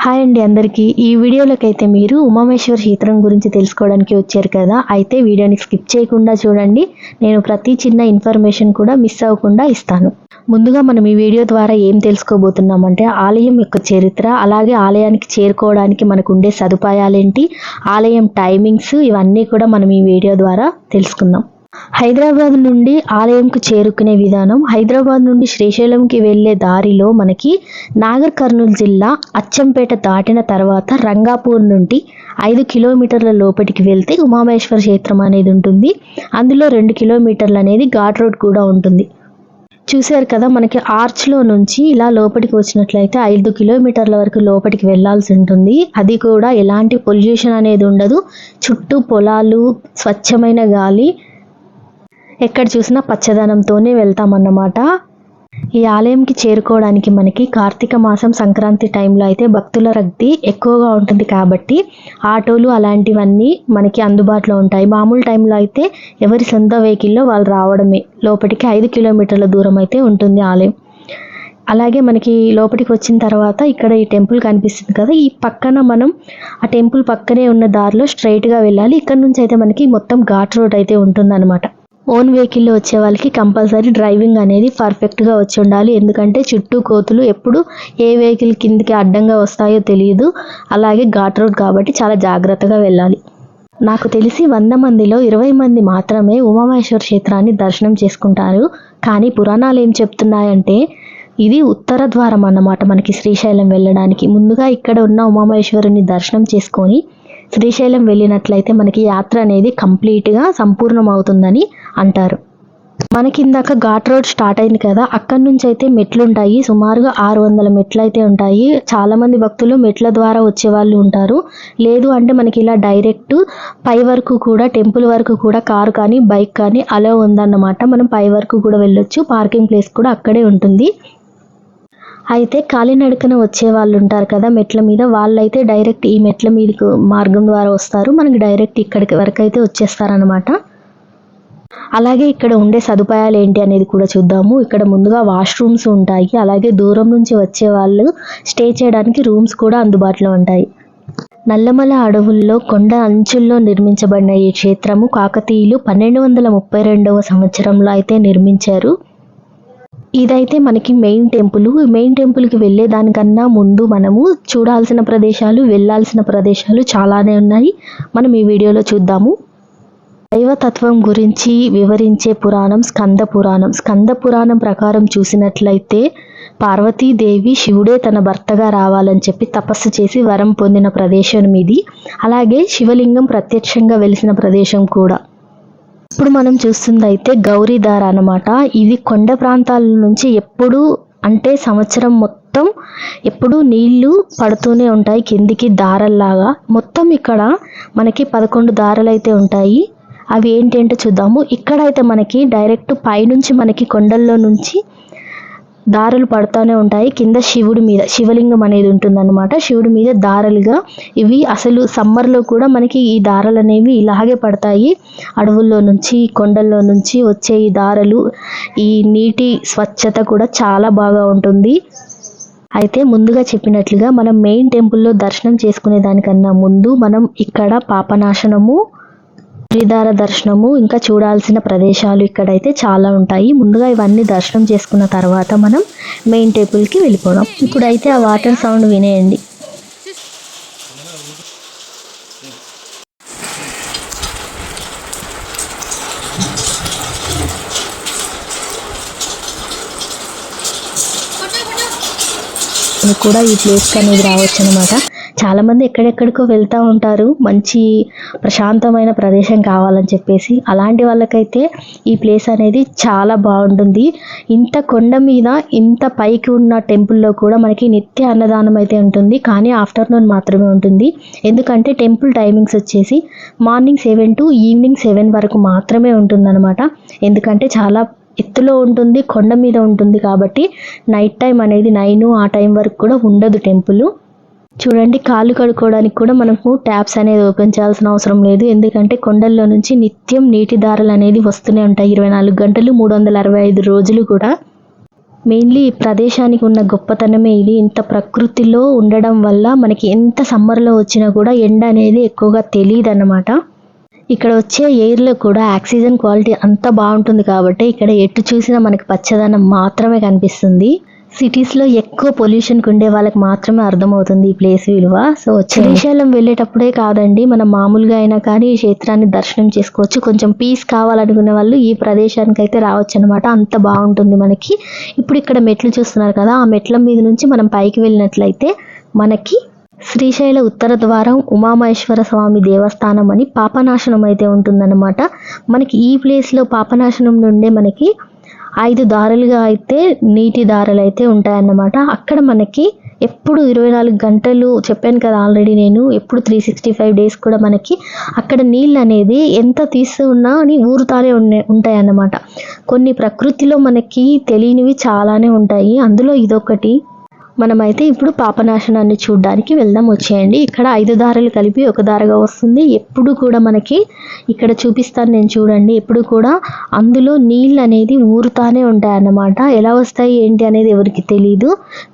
Hi అండి అందరికీ. ఈ వీడియోలోకి అయితే మీరు ఉమామహేశ్వర క్షేత్రం గురించి తెలుసుకోవడానికి వచ్చారు కదా. అయితే వీడియోని స్కిప్ చేయకుండా చూడండి. నేను ప్రతి చిన్న ఇన్ఫర్మేషన్ కూడా మిస్ అవ్వకుండా ఇస్తాను. ముందుగా మనం ఈ వీడియో ద్వారా ఏం తెలుసుకోబోతున్నామంటే ఆలయం యొక్క చరిత్ర, అలాగే ఆలయానికి చేరుకోవడానికి మనకు ఉండే సదుపాయాలేంటి, ఆలయం టైమింగ్స్, ఇవన్నీ కూడా మనం ఈ వీడియో ద్వారా తెలుసుకుందాం. హైదరాబాద్ నుండి ఆలయంకు చేరుకునే విధానం. హైదరాబాద్ నుండి శ్రీశైలంకి వెళ్ళే దారిలో మనకి నాగర్ కర్నూలు జిల్లా అచ్చంపేట దాటిన తర్వాత రంగాపూర్ నుండి 5 కిలోమీటర్ల లోపలికి వెళ్తే ఉమామహేశ్వర క్షేత్రం అనేది ఉంటుంది. అందులో 2 కిలోమీటర్లు అనేది ఘాట్ రోడ్ కూడా ఉంటుంది. చూశారు కదా, మనకి ఆర్చ్లో నుంచి ఇలా లోపలికి వచ్చినట్లయితే 5 కిలోమీటర్ల వరకు లోపలికి వెళ్ళాల్సి ఉంటుంది. అది కూడా ఎలాంటి పొల్యూషన్ అనేది ఉండదు. చుట్టూ పొలాలు, స్వచ్ఛమైన గాలి, ఎక్కడ చూసినా పచ్చదనంతోనే వెళ్తామన్నమాట. ఈ ఆలయంకి చేరుకోవడానికి మనకి కార్తీక మాసం, సంక్రాంతి టైంలో అయితే భక్తుల రద్దీ ఎక్కువగా ఉంటుంది కాబట్టి ఆటోలు అలాంటివన్నీ మనకి అందుబాటులో ఉంటాయి. మామూలు టైంలో అయితే ఎవరి సొంత వెహికల్లో వాళ్ళు రావడమే. లోపలికి 5 కిలోమీటర్ల దూరం అయితే ఉంటుంది ఆలయం. అలాగే మనకి లోపలికి వచ్చిన తర్వాత ఇక్కడ ఈ టెంపుల్ కనిపిస్తుంది కదా, ఈ పక్కన మనం ఆ టెంపుల్ పక్కనే ఉన్న దారిలో స్ట్రైట్గా వెళ్ళాలి. ఇక్కడ నుంచి అయితే మనకి మొత్తం ఘాట్ రోడ్ అయితే ఉంటుందన్నమాట. ఓన్ వెహికల్లో వచ్చే వాళ్ళకి కంపల్సరీ డ్రైవింగ్ అనేది పర్ఫెక్ట్గా వచ్చి ఉండాలి. ఎందుకంటే చుట్టూ కోతులు ఎప్పుడు ఏ వెహికల్ కిందికి అడ్డంగా వస్తాయో తెలియదు. అలాగే ఘాట్ రోడ్ కాబట్టి చాలా జాగ్రత్తగా వెళ్ళాలి. నాకు తెలిసి 100 మందిలో 20 మంది మాత్రమే ఉమామహేశ్వర క్షేత్రాన్ని దర్శనం చేసుకుంటారు. కానీ పురాణాలు ఏం చెప్తున్నాయంటే ఇది ఉత్తర ద్వారం అన్నమాట. మనకి శ్రీశైలం వెళ్ళడానికి ముందుగా ఇక్కడ ఉన్న ఉమామహేశ్వరుని దర్శనం చేసుకొని శ్రీశైలం వెళ్ళినట్లయితే మనకి యాత్ర అనేది కంప్లీట్గా సంపూర్ణం అవుతుందని అంటారు. మనకి ఇందాక ఘాట్ రోడ్ స్టార్ట్ అయింది కదా, అక్కడి నుంచి అయితే మెట్లు ఉంటాయి. సుమారుగా 600 మెట్లు అయితే ఉంటాయి. చాలామంది భక్తులు మెట్ల ద్వారా వచ్చే వాళ్ళు ఉంటారు. లేదు అంటే మనకి ఇలా డైరెక్ట్ పై వరకు కూడా, టెంపుల్ వరకు కూడా కారు కానీ బైక్ కానీ అలో ఉందన్నమాట. మనం పై వరకు కూడా వెళ్ళొచ్చు. పార్కింగ్ ప్లేస్ కూడా అక్కడే ఉంటుంది. అయితే కాలినడకన వచ్చే వాళ్ళు ఉంటారు కదా మెట్ల మీద, వాళ్ళైతే డైరెక్ట్ ఈ మెట్ల మీద మార్గం ద్వారా వస్తారు. మనకి డైరెక్ట్ ఇక్కడికి వరకు అయితే వచ్చేస్తారనమాట. అలాగే ఇక్కడ ఉండే సదుపాయాలు ఏంటి అనేది కూడా చూద్దాము. ఇక్కడ ముందుగా వాష్రూమ్స్ ఉంటాయి. అలాగే దూరం నుంచి వచ్చే వాళ్ళు స్టే చేయడానికి రూమ్స్ కూడా అందుబాటులో ఉంటాయి. నల్లమల అడవుల్లో కొండ అంచుల్లో నిర్మించబడిన ఈ క్షేత్రము కాకతీయులు 1232వ సంవత్సరంలో అయితే నిర్మించారు. ఇదైతే మనకి మెయిన్ టెంపుల్. మెయిన్ టెంపుల్కి వెళ్ళే దానికన్నా ముందు మనము చూడాల్సిన ప్రదేశాలు, వెళ్ళాల్సిన ప్రదేశాలు చాలానే ఉన్నాయి. మనం ఈ వీడియోలో చూద్దాము. దైవతత్వం గురించి వివరించే పురాణం స్కంద పురాణం. స్కంద పురాణం ప్రకారం చూసినట్లయితే పార్వతీదేవి శివుడే తన భర్తగా రావాలని చెప్పి తపస్సు చేసి వరం పొందిన ప్రదేశం ఇది. అలాగే శివలింగం ప్రత్యక్షంగా వెలిసిన ప్రదేశం కూడా. ఇప్పుడు మనం చూస్తుంది అయితే గౌరీధార అన్నమాట. ఇది కొండ ప్రాంతాల నుంచి ఎప్పుడు అంటే సంవత్సరం మొత్తం ఎప్పుడు నీళ్లు పడుతూనే ఉంటాయి కిందికి దారల్లాగా. మొత్తం ఇక్కడ మనకి 11 దారలు అయితే ఉంటాయి. అవి ఏంటంటే చూద్దాము. ఇక్కడైతే మనకి డైరెక్ట్ పైనుంచి మనకి కొండల్లో నుంచి దారులు పడుతూనే ఉంటాయి. కింద శివుడి మీద శివలింగం అనేది ఉంటుందన్నమాట. శివుడి మీద దారలుగా ఇవి అసలు సమ్మర్లో కూడా మనకి ఈ దారలు అనేవి ఇలాగే పడతాయి. అడవుల్లో నుంచి, కొండల్లో నుంచి వచ్చే ఈ దారలు, ఈ నీటి స్వచ్ఛత కూడా చాలా బాగా ఉంటుంది. అయితే ముందుగా చెప్పినట్లుగా మనం మెయిన్ టెంపుల్లో దర్శనం చేసుకునే దానికన్నా ముందు మనం ఇక్కడ పాపనాశనము, గిరిధార దర్శనము, ఇంకా చూడాల్సిన ప్రదేశాలు ఇక్కడైతే చాలా ఉంటాయి. ముందుగా ఇవన్నీ దర్శనం చేసుకున్న తర్వాత మనం మెయిన్ టెంపుల్కి వెళ్ళిపోదాం. ఇప్పుడైతే ఆ వాటర్ సౌండ్ వినేయండి. కూడా ఈ ప్లేస్కి అనేది రావచ్చు అనమాట. చాలామంది ఎక్కడెక్కడికో వెళ్తూ ఉంటారు మంచి ప్రశాంతమైన ప్రదేశం కావాలని చెప్పేసి. అలాంటి వాళ్ళకైతే ఈ ప్లేస్ అనేది చాలా బాగుంటుంది. ఇంత కొండ మీద ఇంత పైకి ఉన్న టెంపుల్లో కూడా మనకి నిత్య అన్నదానం అయితే ఉంటుంది. కానీ ఆఫ్టర్నూన్ మాత్రమే ఉంటుంది. ఎందుకంటే టెంపుల్ టైమింగ్స్ వచ్చేసి మార్నింగ్ 7 to ఈవినింగ్ 7 వరకు మాత్రమే ఉంటుందన్నమాట. ఎందుకంటే చాలా ఎత్తులో ఉంటుంది, కొండ మీద ఉంటుంది కాబట్టి నైట్ టైం అనేది 9 ఆ టైం వరకు కూడా ఉండదు టెంపుల్. చూడండి, కాళ్ళు కడుక్కోవడానికి కూడా మనకు ట్యాప్స్ అనేది ఓపెన్ చేయాల్సిన అవసరం లేదు. ఎందుకంటే కొండల్లో నుంచి నిత్యం నీటి దారులు అనేది వస్తూనే ఉంటాయి 24 గంటలు 365 రోజులు కూడా. మెయిన్లీ ఈ ప్రదేశానికి ఉన్న గొప్పతనమే ఇది. ఇంత ప్రకృతిలో ఉండడం వల్ల మనకి ఎంత సమ్మర్లో వచ్చినా కూడా ఎండ అనేది ఎక్కువగా తెలియదన్నమాట. ఇక్కడ వచ్చే ఎయిర్లో కూడా ఆక్సిజన్ క్వాలిటీ అంత బాగుంటుంది కాబట్టి ఇక్కడ ఎటు చూసినా మనకి పచ్చదనం మాత్రమే కనిపిస్తుంది. సిటీస్లో ఎక్కువ పొల్యూషన్కి ఉండే వాళ్ళకి మాత్రమే అర్థమవుతుంది ఈ ప్లేస్ విలువ. సో శ్రీశైలం వెళ్ళేటప్పుడే కాదండి, మనం మామూలుగా అయినా కానీ ఈ క్షేత్రాన్ని దర్శనం చేసుకోవచ్చు. కొంచెం పీస్ కావాలనుకునే వాళ్ళు ఈ ప్రదేశానికి అయితే రావచ్చు అనమాట. అంత బాగుంటుంది మనకి. ఇప్పుడు ఇక్కడ మెట్లు చూస్తున్నారు కదా, ఆ మెట్ల మీద నుంచి మనం పైకి వెళ్ళినట్లయితే మనకి శ్రీశైల ఉత్తర ద్వారం ఉమామహేశ్వర స్వామి దేవస్థానం అని పాపనాశనం అయితే ఉంటుందన్నమాట. మనకి ఈ ప్లేస్లో పాపనాశనం నుండే మనకి 5 దారులుగా అయితే నీటి దారులు అయితే ఉంటాయన్నమాట. అక్కడ మనకి ఎప్పుడు 24 గంటలు చెప్పాను కదా ఆల్రెడీ నేను, ఎప్పుడు 365 డేస్ కూడా మనకి అక్కడ నీళ్ళు అనేది ఎంత తీస్తూ ఉన్నా అని ఊరుతానే ఉంటాయి అన్నమాట. కొన్ని ప్రకృతిలో మనకి తెలియనివి చాలానే ఉంటాయి, అందులో ఇదొకటి. మనమైతే ఇప్పుడు పాపనాశనాన్ని చూడడానికి వెళ్దాం, వచ్చేయండి. ఇక్కడ 5 దారులు కలిపి ఒక దారిగా వస్తుంది. ఎప్పుడు కూడా మనకి ఇక్కడ చూపిస్తాను నేను, చూడండి. ఎప్పుడు కూడా అందులో నీళ్ళు అనేది ఊరుతానే ఉంటాయి అన్నమాట. ఎలా వస్తాయి ఏంటి అనేది ఎవరికి తెలియదు,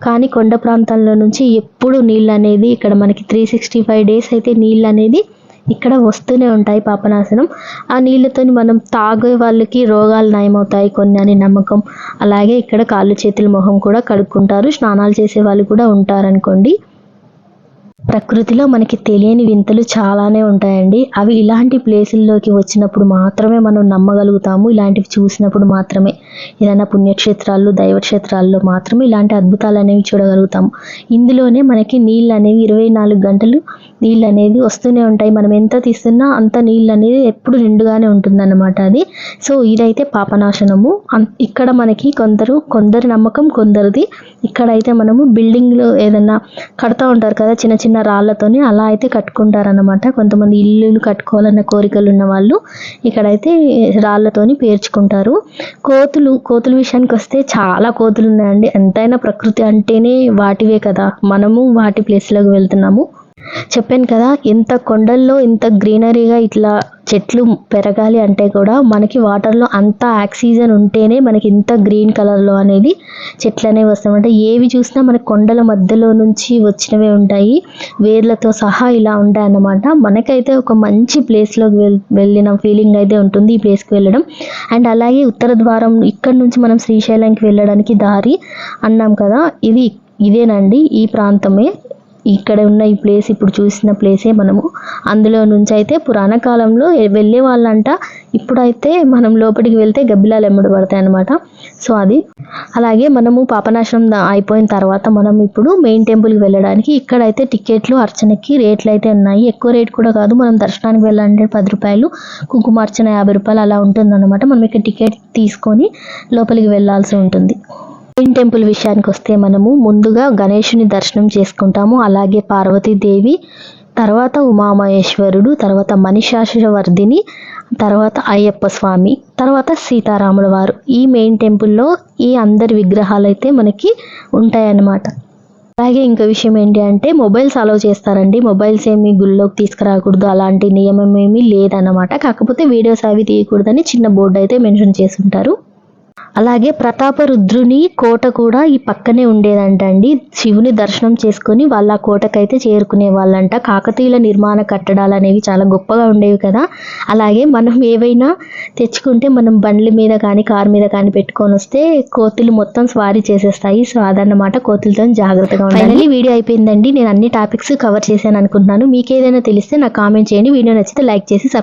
కానీ కొండ ప్రాంతాల్లో నుంచి ఎప్పుడు నీళ్ళు అనేది ఇక్కడ మనకి 365 డేస్ అయితే నీళ్ళు అనేది ఇక్కడ వస్తూనే ఉంటాయి పాపనాశనం. ఆ నీళ్ళతో మనం తాగే వాళ్ళకి రోగాలు నయమవుతాయి కొన్ని అని నమ్మకం. అలాగే ఇక్కడ కాళ్ళు చేతులు మొహం కూడా కడుక్కుంటారు, స్నానాలు చేసే వాళ్ళు కూడా ఉంటారనుకోండి. ప్రకృతిలో మనకి తెలియని వింతలు చాలానే ఉంటాయండి. అవి ఇలాంటి ప్లేసుల్లోకి వచ్చినప్పుడు మాత్రమే మనం నమ్మగలుగుతాము, ఇలాంటివి చూసినప్పుడు మాత్రమే. ఏదైనా పుణ్యక్షేత్రాల్లో దైవక్షేత్రాల్లో మాత్రమే ఇలాంటి అద్భుతాలు అనేవి చూడగలుగుతాము. ఇందులోనే మనకి నీళ్ళు అనేవి 24 గంటలు నీళ్ళు అనేది వస్తూనే ఉంటాయి. మనం ఎంత తీస్తున్నా అంత నీళ్ళు అనేది ఎప్పుడు నిండుగానే ఉంటుందన్నమాట అది. సో ఇదైతే పాపనాశనము. ఇక్కడ మనకి కొందరి నమ్మకం కొందరిది. ఇక్కడైతే మనము బిల్డింగ్లు ఏదన్నా కడతా ఉంటారు కదా చిన్న చిన్న రాళ్లతోని, అలా అయితే కట్టుకుంటారన్నమాట. కొంతమంది ఇల్లులు కట్టుకోవాలన్న కోరికలు ఉన్న వాళ్ళు ఇక్కడైతే రాళ్లతోని పేర్చుకుంటారు. కోతుల విషయానికి వస్తే చాలా కోతులు ఉన్నాయండి. ఎంతైనా ప్రకృతి అంటేనే వాటివే కదా, మనము వాటి ప్లేస్లోకి వెళ్తున్నాము. చెప్పాను కదా, ఇంత కొండల్లో ఇంత గ్రీనరీగా ఇట్లా చెట్లు పెరగాలి అంటే కూడా మనకి వాటర్లో అంత ఆక్సిజన్ ఉంటేనే మనకి ఇంత గ్రీన్ కలర్లో అనేది చెట్లు అనేవి వస్తాయి. ఏవి చూసినా మనకి కొండల మధ్యలో నుంచి వచ్చినవే ఉంటాయి, వేర్లతో సహా ఇలా ఉంటాయి అన్నమాట. మనకైతే ఒక మంచి ప్లేస్లోకి వెళ్ళిన ఫీలింగ్ అయితే ఉంటుంది ఈ ప్లేస్కి వెళ్ళడం. అండ్ అలాగే ఉత్తర ద్వారం ఇక్కడ నుంచి మనం శ్రీశైలంకి వెళ్ళడానికి దారి అన్నాం కదా, ఇదేనండి, ఈ ప్రాంతమే. ఇక్కడ ఉన్న ఈ ప్లేస్ ఇప్పుడు చూసిన ప్లేసే మనము. అందులో నుంచి అయితే పురాణ కాలంలో వెళ్ళే వాళ్ళంట, ఇప్పుడైతే మనం లోపలికి వెళ్తే గబ్బిలాలు ఎమ్మడి పడతాయి అన్నమాట. సో అది. అలాగే మనము పాపనాశనం అయిపోయిన తర్వాత మనం ఇప్పుడు మెయిన్ టెంపుల్కి వెళ్ళడానికి ఇక్కడైతే టికెట్లు అర్చనకి రేట్లు అయితే ఉన్నాయి. ఎక్కువ రేట్ కూడా కాదు, మనం దర్శనానికి వెళ్ళాలంటే 10 రూపాయలు, కుంకుమార్చన 50 రూపాయలు అలా ఉంటుందన్నమాట. మనం ఇక్కడ టికెట్ తీసుకొని లోపలికి వెళ్ళాల్సి ఉంటుంది. మెయిన్ టెంపుల్ విషయానికి వస్తే మనము ముందుగా గణేశుని దర్శనం చేసుకుంటాము, అలాగే పార్వతీదేవి, తర్వాత ఉమామహేశ్వరుడు, తర్వాత మహిషాసురవర్ధిని, తర్వాత అయ్యప్ప స్వామి, తర్వాత సీతారాముల వారు. ఈ మెయిన్ టెంపుల్లో ఈ అందరి విగ్రహాలు అయితే మనకి ఉంటాయన్నమాట. అలాగే ఇంకో విషయం ఏంటి అంటే మొబైల్స్ అలౌ చేస్తారండి. మొబైల్స్ ఏమి గుళ్ళోకి తీసుకురాకూడదు అలాంటి నియమం ఏమీ లేదన్నమాట. కాకపోతే వీడియోస్ అవి తీయకూడదని చిన్న బోర్డు అయితే మెన్షన్ చేసి ఉంటారు. అలాగే ప్రతాపరుద్రుని కోట కూడా ఈ పక్కనే ఉండేదంట అండి. శివుని దర్శనం చేసుకొని వాళ్ళ కోటకైతే చేరుకునే వాళ్ళంట. కాకతీయుల నిర్మాణ కట్టడాలు అనేవి చాలా గొప్పగా ఉండేవి కదా. అలాగే మనం ఏవైనా తెచ్చుకుంటే మనం బండ్ల మీద కానీ కారు మీద కానీ పెట్టుకొని వస్తే కోతులు మొత్తం స్వారీ చేసేస్తాయి. సో అదన్నమాట, కోతులతో జాగ్రత్తగా ఉండాలి. ఫైనల్లీ వీడియో అయిపోయిందండి. నేను అన్ని టాపిక్స్ కవర్ చేశాను అనుకుంటున్నాను. మీకు ఏదైనా తెలిస్తే నాకు కామెంట్ చేయండి. వీడియో నచ్చితే లైక్ చేసి